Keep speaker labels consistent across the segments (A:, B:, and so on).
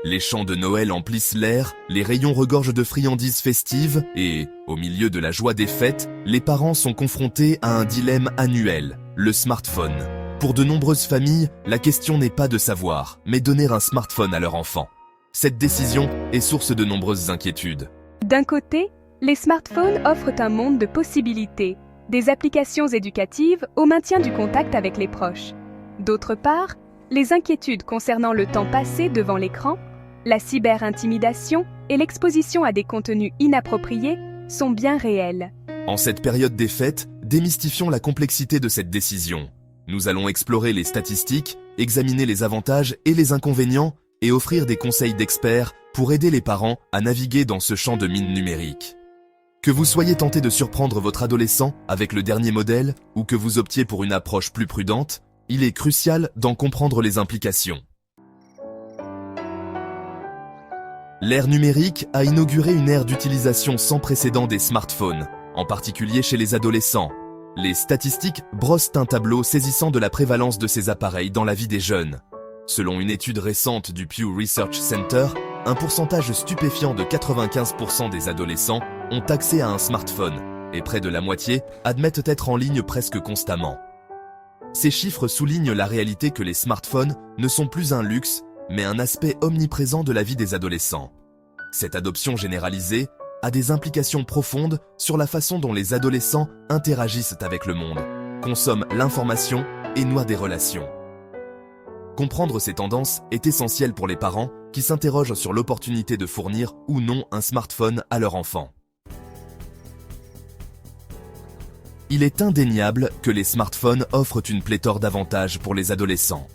A: Les chants de Noël emplissent l'air, les rayons regorgent de friandises festives et, au milieu de la joie des fêtes, les parents sont confrontés à un dilemme annuel, le smartphone. Pour de nombreuses familles, la question n'est pas de savoir, mais donner un smartphone à leur enfant. Cette décision est source de nombreuses inquiétudes.
B: D'un côté, les smartphones offrent un monde de possibilités, des applications éducatives au maintien du contact avec les proches. D'autre part, les inquiétudes concernant le temps passé devant l'écran, la cyber-intimidation et l'exposition à des contenus inappropriés sont bien réelles.
A: En cette période des fêtes, démystifions la complexité de cette décision. Nous allons explorer les statistiques, examiner les avantages et les inconvénients et offrir des conseils d'experts pour aider les parents à naviguer dans ce champ de mines numériques. Que vous soyez tenté de surprendre votre adolescent avec le dernier modèle ou que vous optiez pour une approche plus prudente, il est crucial d'en comprendre les implications. L'ère numérique a inauguré une ère d'utilisation sans précédent des smartphones, en particulier chez les adolescents. Les statistiques brossent un tableau saisissant de la prévalence de ces appareils dans la vie des jeunes. Selon une étude récente du Pew Research Center, un pourcentage stupéfiant de 95% des adolescents ont accès à un smartphone, et près de la moitié admettent être en ligne presque constamment. Ces chiffres soulignent la réalité que les smartphones ne sont plus un luxe, mais un aspect omniprésent de la vie des adolescents. Cette adoption généralisée a des implications profondes sur la façon dont les adolescents interagissent avec le monde, consomment l'information et nouent des relations. Comprendre ces tendances est essentiel pour les parents qui s'interrogent sur l'opportunité de fournir ou non un smartphone à leur enfant. Il est indéniable que les smartphones offrent une pléthore d'avantages pour les adolescents.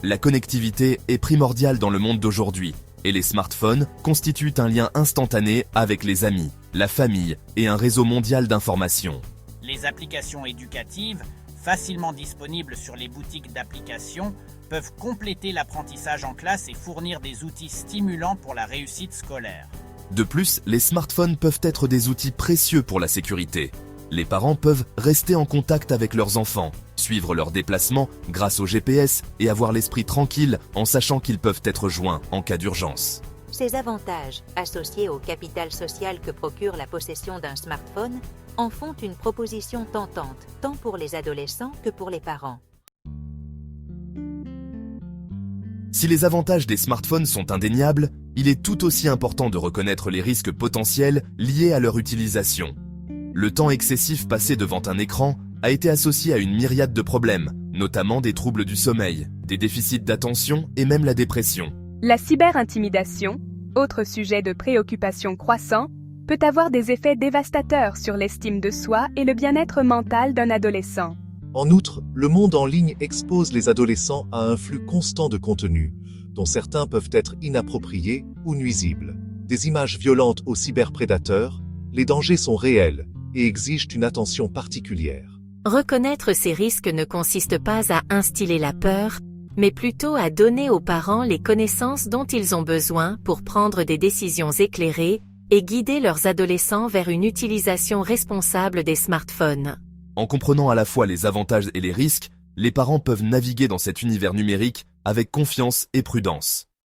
A: La connectivité est primordiale dans le monde d'aujourd'hui, et les smartphones constituent un lien instantané avec les amis, la famille et un réseau mondial d'informations.
C: Les applications éducatives, facilement disponibles sur les boutiques d'applications, peuvent compléter l'apprentissage en classe et fournir des outils stimulants pour la réussite scolaire.
A: De plus, les smartphones peuvent être des outils précieux pour la sécurité. Les parents peuvent rester en contact avec leurs enfants, suivre leurs déplacements grâce au GPS et avoir l'esprit tranquille en sachant qu'ils peuvent être joints en cas d'urgence.
D: Ces avantages, associés au capital social que procure la possession d'un smartphone, en font une proposition tentante, tant pour les adolescents que pour les parents.
A: Si les avantages des smartphones sont indéniables, il est tout aussi important de reconnaître les risques potentiels liés à leur utilisation. Le temps excessif passé devant un écran a été associé à une myriade de problèmes, notamment des troubles du sommeil, des déficits d'attention et même la dépression.
B: La cyber-intimidation, autre sujet de préoccupation croissant, peut avoir des effets dévastateurs sur l'estime de soi et le bien-être mental d'un adolescent.
E: En outre, le monde en ligne expose les adolescents à un flux constant de contenus, dont certains peuvent être inappropriés ou nuisibles. Des images violentes aux cyberprédateurs, les dangers sont réels et exigent une attention particulière.
D: Reconnaître ces risques ne consiste pas à instiller la peur, mais plutôt à donner aux parents les connaissances dont ils ont besoin pour prendre des décisions éclairées et guider leurs adolescents vers une utilisation responsable des smartphones.
A: En comprenant à la fois les avantages et les risques, les parents peuvent naviguer dans cet univers numérique avec confiance et prudence.